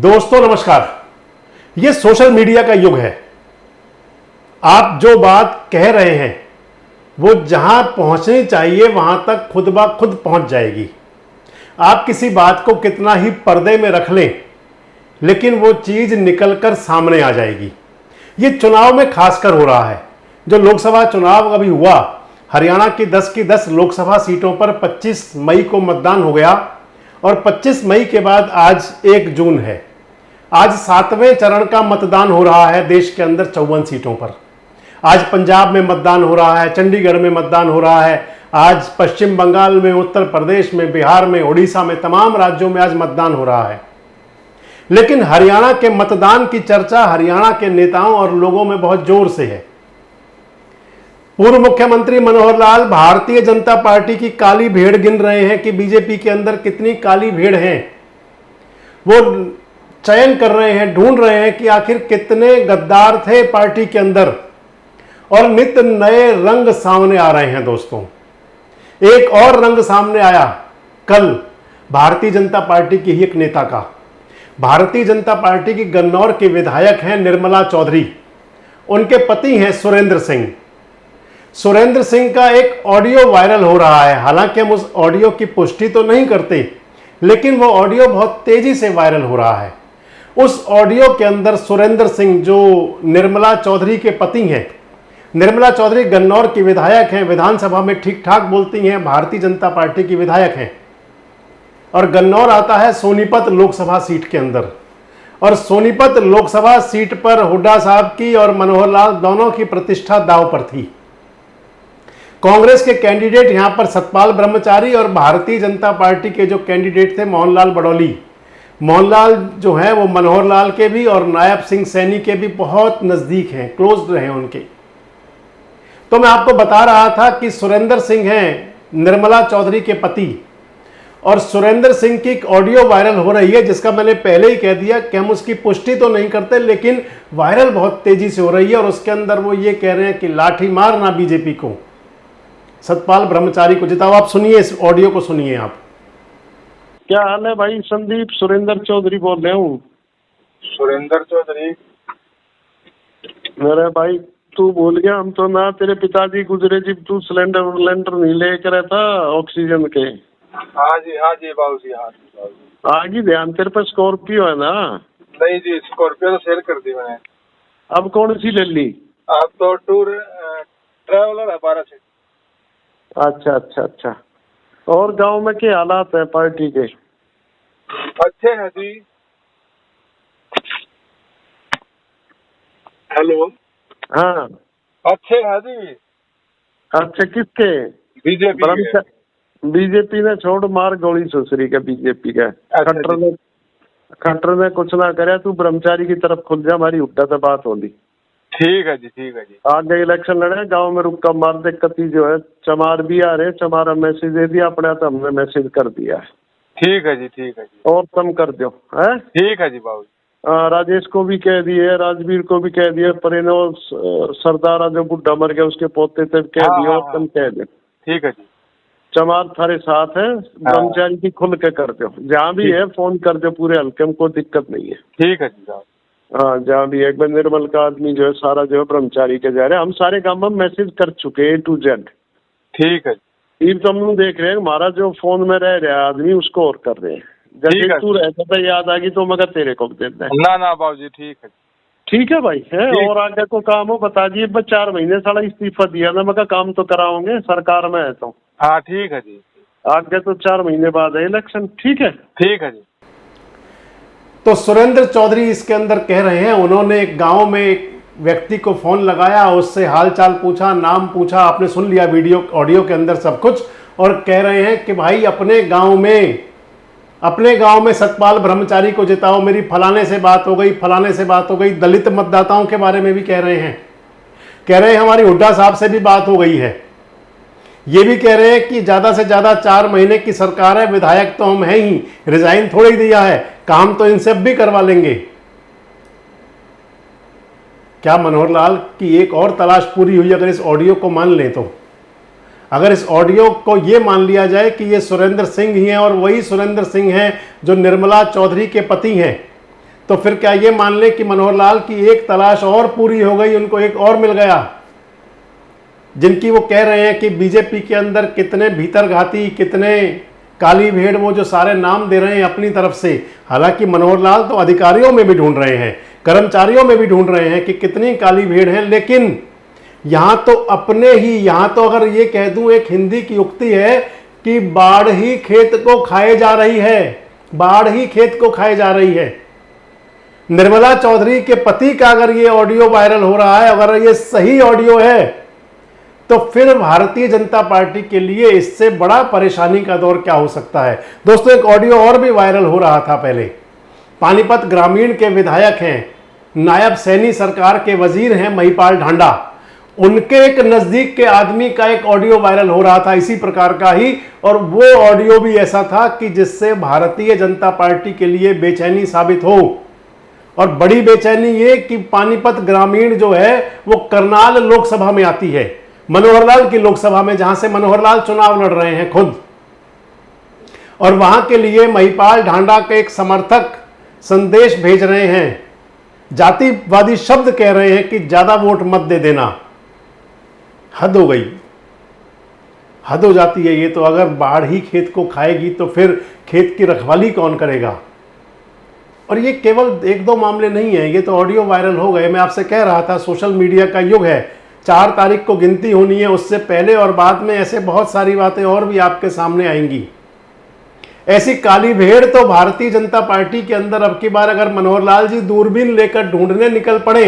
दोस्तों नमस्कार। ये सोशल मीडिया का युग है। आप जो बात कह रहे हैं वो जहां पहुंचनी चाहिए वहां तक खुद ब खुद पहुंच जाएगी। आप किसी बात को कितना ही पर्दे में रख लें लेकिन वो चीज निकलकर सामने आ जाएगी। ये चुनाव में खासकर हो रहा है। जो लोकसभा चुनाव अभी हुआ, हरियाणा की 10 लोकसभा सीटों पर 25 मई को मतदान हो गया और 25 मई के बाद आज 1 जून है। आज 7वें चरण का मतदान हो रहा है देश के अंदर 54 सीटों पर। आज पंजाब में मतदान हो रहा है, चंडीगढ़ में मतदान हो रहा है, आज पश्चिम बंगाल में, उत्तर प्रदेश में, बिहार में, उड़ीसा में, तमाम राज्यों में आज मतदान हो रहा है। लेकिन हरियाणा के मतदान की चर्चा हरियाणा के नेताओं और लोगों में बहुत जोर से है। पूर्व मुख्यमंत्री मनोहर लाल भारतीय जनता पार्टी की काली भेड़ गिन रहे हैं कि बीजेपी के अंदर कितनी काली भेड़ हैं। वो चयन कर रहे हैं, ढूंढ रहे हैं कि आखिर कितने गद्दार थे पार्टी के अंदर, और नित्य नए रंग सामने आ रहे हैं। दोस्तों, एक और रंग सामने आया कल भारतीय जनता पार्टी की ही एक नेता का। भारतीय जनता पार्टी की गन्नौर के विधायक हैं निर्मला चौधरी। उनके पति हैं सुरेंद्र सिंह। सुरेंद्र सिंह का एक ऑडियो वायरल हो रहा है। हालांकि हम उस ऑडियो की पुष्टि तो नहीं करते, लेकिन वो ऑडियो बहुत तेजी से वायरल हो रहा है। उस ऑडियो के अंदर सुरेंद्र सिंह, जो निर्मला चौधरी के पति हैं, निर्मला चौधरी गन्नौर की विधायक हैं, विधानसभा में ठीक ठाक बोलती हैं, भारतीय जनता पार्टी की विधायक हैं, और गन्नौर आता है सोनीपत लोकसभा सीट के अंदर। और सोनीपत लोकसभा सीट पर हुड्डा साहब की और मनोहर लाल दोनों की प्रतिष्ठा दांव पर थी। कांग्रेस के कैंडिडेट यहां पर सतपाल ब्रह्मचारी और भारतीय जनता पार्टी के जो कैंडिडेट थे मोहनलाल बडौली, मोहनलाल जो है वो मनोहर लाल के भी और नायब सिंह सैनी के भी बहुत नजदीक हैं, क्लोज रहे उनके। तो मैं आपको बता रहा था कि सुरेंद्र सिंह हैं निर्मला चौधरी के पति, और सुरेंद्र सिंह की एक ऑडियो वायरल हो रही है जिसका मैंने पहले ही कह दिया कि हम उसकी पुष्टि तो नहीं करते, लेकिन वायरल बहुत तेजी से हो रही है। और उसके अंदर वो ये कह रहे हैं कि लाठी मारना बीजेपी को, सतपाल ब्रह्मचारी को जिताओ। आप सुनिए, इस ऑडियो को सुनिए आप। क्या हाल है भाई? संदीप सुरेंद्र चौधरी बोल रहा हूँ। सुरेंद्र चौधरी? मेरे भाई तू भूल गया, हम तो ना तेरे पिताजी गुजरे जब तू सिलेंडर नहीं लेकर रहता ऑक्सीजन के। हाँ जी बाबू जी, हाँ जी बाबू जी। आगे ध्यान, तेरे पे स्कॉर्पियो है ना? नहीं जी, स्कॉर्पियो तो सेल कर दी मैंने। अब कौन सी ले ली? अब तो टूर ट्रैवलर है 12 सीट। अच्छा। और गांव में क्या हालात है पार्टी के? अच्छे हैं जी। हेलो? हाँ अच्छे हैं जी। अच्छा, किसके? बीजेपी। बीजेपी ने छोड़ मार गोली सुसरी का बीजेपी का। खट्टर ने कुछ ना करे, तू ब्रह्मचारी की तरफ खुल जा, हमारी हुड्डा से बात होगी। ठीक है जी। आगे इलेक्शन लड़े, गांव में रुक कर मार दे कती जो है। चमार भी आ रहे, चमारा मैसेज दे दिया अपने, तो हमने मैसेज कर दिया है। ठीक है जी। और तुम कर दो है। ठीक है जी बाबू। राजेश को भी कह दिए, राजवीर को भी कह दिए, परिणो सरदारा जो बुढ़ा मर गया उसके पोते थे कह दिए, और तुम कह दो। ठीक है जी। चमार थारे साथ है, ब्रह्मचारी की खुल के कर दो। जहाँ भी है फोन कर दो, पूरे हल्के में कोई दिक्कत नहीं है। ठीक है जी साहब। हाँ, जहाँ भी एक बार निर्मल का आदमी जो है सारा जो है ब्रह्मचारी के जा रहे हैं। हम सारे गांव में मैसेज कर चुके A to Z। ठीक है जी। ये तो हम लोग देख रहे हैं, हमारा जो फोन में रह रहा आदमी उसको और कर रहे हैं। जब तू रहता था याद आ गई तो मगर तेरे को देता है ना बाबू जी। ठीक है भाई है। और आगे को काम हो बता दिए। 4 महीने साला इस्तीफा दिया ना, मगर काम तो कराओगे सरकार में है तो। हाँ ठीक है जी। आगे तो 4 महीने बाद है इलेक्शन। ठीक है जी। तो सुरेंद्र चौधरी इसके अंदर कह रहे हैं, उन्होंने एक गांव में एक व्यक्ति को फोन लगाया, उससे हालचाल पूछा, नाम पूछा, आपने सुन लिया वीडियो ऑडियो के अंदर सब कुछ, और कह रहे हैं कि भाई अपने गांव में सतपाल ब्रह्मचारी को जिताओ, मेरी फलाने से बात हो गई। दलित मतदाताओं के बारे में भी कह रहे हैं हमारी हुड्डा साहब से भी बात हो गई है। ये भी कह रहे हैं कि ज्यादा से ज्यादा 4 महीने की सरकार है, विधायक तो हम हैं ही, रिजाइन थोड़ा ही दिया है, काम तो इनसे अब भी करवा लेंगे। क्या मनोहर लाल की एक और तलाश पूरी हुई अगर इस ऑडियो को मान लें तो? अगर इस ऑडियो को ये मान लिया जाए कि ये सुरेंद्र सिंह ही हैं और वही सुरेंद्र सिंह हैं जो निर्मला चौधरी के पति हैं, तो फिर क्या ये मान लें कि मनोहर लाल की एक तलाश और पूरी हो गई, उनको एक और मिल गया, जिनकी वो कह रहे हैं कि बीजेपी के अंदर कितने भीतरघाती, कितने काली भेड़, वो जो सारे नाम दे रहे हैं अपनी तरफ से। हालांकि मनोहर लाल तो अधिकारियों में भी ढूंढ रहे हैं, कर्मचारियों में भी ढूंढ रहे हैं कि कितनी काली भेड़ हैं, लेकिन यहां तो अपने ही, यहां तो अगर ये कह दूं, एक हिंदी की उक्ति है कि बाढ़ ही खेत को खाए जा रही है, बाढ़ ही खेत को खाए जा रही है। निर्मला चौधरी के पति का अगर ये ऑडियो वायरल हो रहा है, अगर ये सही ऑडियो है, तो फिर भारतीय जनता पार्टी के लिए इससे बड़ा परेशानी का दौर क्या हो सकता है। दोस्तों, एक ऑडियो और भी वायरल हो रहा था पहले। पानीपत ग्रामीण के विधायक हैं, नायब सैनी सरकार के वजीर हैं महिपाल ढांडा, उनके एक नजदीक के आदमी का एक ऑडियो वायरल हो रहा था इसी प्रकार का ही, और वो ऑडियो भी ऐसा था कि जिससे भारतीय जनता पार्टी के लिए बेचैनी साबित हो। और बड़ी बेचैनी ये कि पानीपत ग्रामीण जो है वो करनाल लोकसभा में आती है, मनोहर लाल की लोकसभा में, जहां से मनोहर लाल चुनाव लड़ रहे हैं खुद। और वहां के लिए महिपाल ढांडा के एक समर्थक संदेश भेज रहे हैं, जातिवादी शब्द कह रहे हैं कि ज्यादा वोट मत दे देना। हद हो गई, हद हो जाती है ये तो। अगर बाढ़ ही खेत को खाएगी तो फिर खेत की रखवाली कौन करेगा। और ये केवल एक दो मामले नहीं है, ये तो ऑडियो वायरल हो गए। मैं आपसे कह रहा था सोशल मीडिया का युग है, 4 तारीख को गिनती होनी है, उससे पहले और बाद में ऐसे बहुत सारी बातें और भी आपके सामने आएंगी। ऐसी काली भेड़ तो भारतीय जनता पार्टी के अंदर अब की बार अगर मनोहर लाल जी दूरबीन लेकर ढूंढने निकल पड़े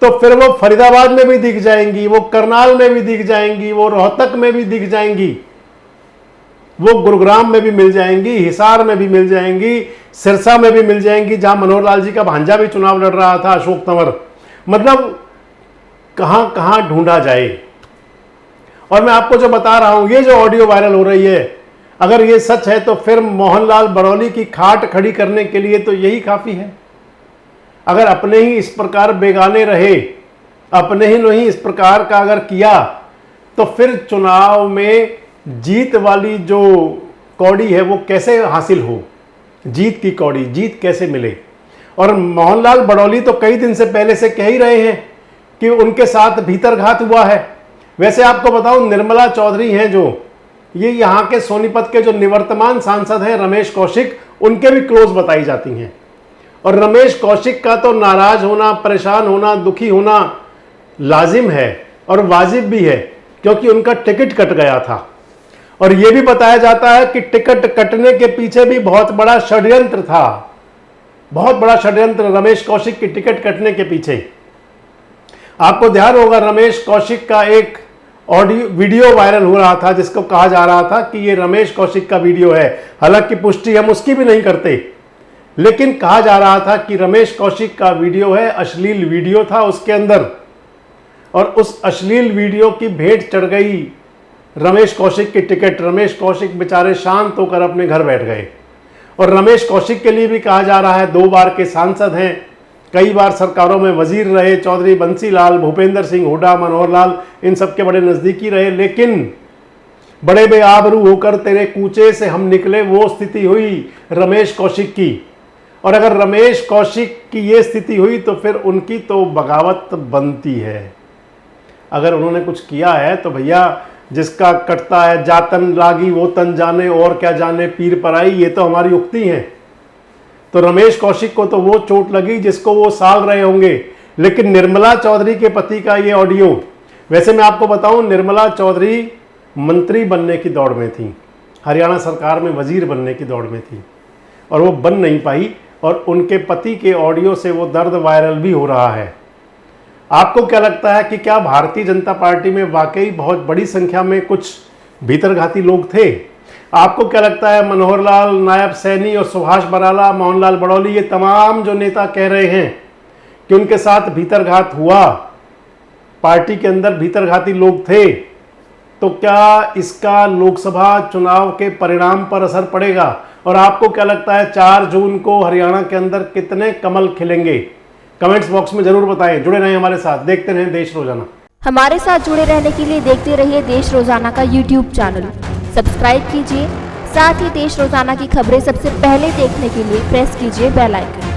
तो फिर वो फरीदाबाद में भी दिख जाएंगी, वो करनाल में भी दिख जाएंगी, वो रोहतक में भी दिख जाएंगी, वो गुरुग्राम में भी मिल जाएंगी, हिसार में भी मिल जाएंगी, सिरसा में भी मिल जाएंगी, जहां मनोहर लाल जी का भांजा भी चुनाव लड़ रहा था, अशोक तंवर। मतलब कहां कहां ढूंढा जाए। और मैं आपको जो बता रहा हूं, ये जो ऑडियो वायरल हो रही है, अगर ये सच है तो फिर मोहनलाल बरौली की खाट खड़ी करने के लिए तो यही काफी है। अगर अपने ही इस प्रकार बेगाने रहे, अपने ही नहीं इस प्रकार का अगर किया, तो फिर चुनाव में जीत वाली जो कौड़ी है वो कैसे हासिल हो, जीत की कौड़ी, जीत कैसे मिले। और मोहनलाल बरौली तो कई दिन से पहले से कह ही रहे हैं कि उनके साथ भीतरघात हुआ है। वैसे आपको बताऊं, निर्मला चौधरी हैं जो, ये यहाँ के सोनीपत के जो निवर्तमान सांसद हैं रमेश कौशिक, उनके भी क्लोज बताई जाती हैं। और रमेश कौशिक का तो नाराज होना, परेशान होना, दुखी होना लाजिम है और वाजिब भी है, क्योंकि उनका टिकट कट गया था। और यह भी बताया जाता है कि टिकट कटने के पीछे भी बहुत बड़ा षड्यंत्र था, बहुत बड़ा षड्यंत्र रमेश कौशिक की टिकट कटने के पीछे। आपको ध्यान होगा, रमेश कौशिक का एक ऑडियो वीडियो वायरल हो रहा था जिसको कहा जा रहा था कि ये रमेश कौशिक का वीडियो है। हालांकि पुष्टि हम उसकी भी नहीं करते, लेकिन कहा जा रहा था कि रमेश कौशिक का वीडियो है, अश्लील वीडियो था उसके अंदर। और उस अश्लील वीडियो की भेंट चढ़ गई रमेश कौशिक की टिकट। रमेश कौशिक बेचारे शांत होकर अपने घर बैठ गए। और रमेश कौशिक के लिए भी कहा जा रहा है, 2 बार के सांसद हैं, कई बार सरकारों में वजीर रहे, चौधरी बंसीलाल, भूपेंद्र सिंह हुड्डा, मनोहर लाल, इन सबके बड़े नजदीकी रहे, लेकिन बड़े बेआबरू होकर तेरे कूचे से हम निकले, वो स्थिति हुई रमेश कौशिक की। और अगर रमेश कौशिक की ये स्थिति हुई तो फिर उनकी तो बगावत बनती है। अगर उन्होंने कुछ किया है तो भैया, जिसका कटता है जातन लागी वो तन जाने, और क्या जाने पीर पराई, ये तो हमारी उक्ति है। तो रमेश कौशिक को तो वो चोट लगी जिसको वो साल रहे होंगे। लेकिन निर्मला चौधरी के पति का ये ऑडियो, वैसे मैं आपको बताऊं, निर्मला चौधरी मंत्री बनने की दौड़ में थी, हरियाणा सरकार में वजीर बनने की दौड़ में थी, और वो बन नहीं पाई। और उनके पति के ऑडियो से वो दर्द वायरल भी हो रहा है। आपको क्या लगता है कि क्या भारतीय जनता पार्टी में वाकई बहुत बड़ी संख्या में कुछ भीतरघाती लोग थे? आपको क्या लगता है मनोहर लाल, नायब सैनी और सुभाष बराला, मोहनलाल बरौली, ये तमाम जो नेता कह रहे हैं कि उनके साथ भीतरघात हुआ, पार्टी के अंदर भीतरघाती लोग थे, तो क्या इसका लोकसभा चुनाव के परिणाम पर असर पड़ेगा? और आपको क्या लगता है 4 जून को हरियाणा के अंदर कितने कमल खिलेंगे? कमेंट्स बॉक्स में जरूर बताएं। जुड़े रहें हमारे साथ, देखते रहें देश रोजाना। हमारे साथ जुड़े रहने के लिए देखते रहिए देश रोजाना का यूट्यूब चैनल सब्सक्राइब कीजिए। साथ ही देश रोजाना की खबरें सबसे पहले देखने के लिए प्रेस कीजिए बेल आइकन।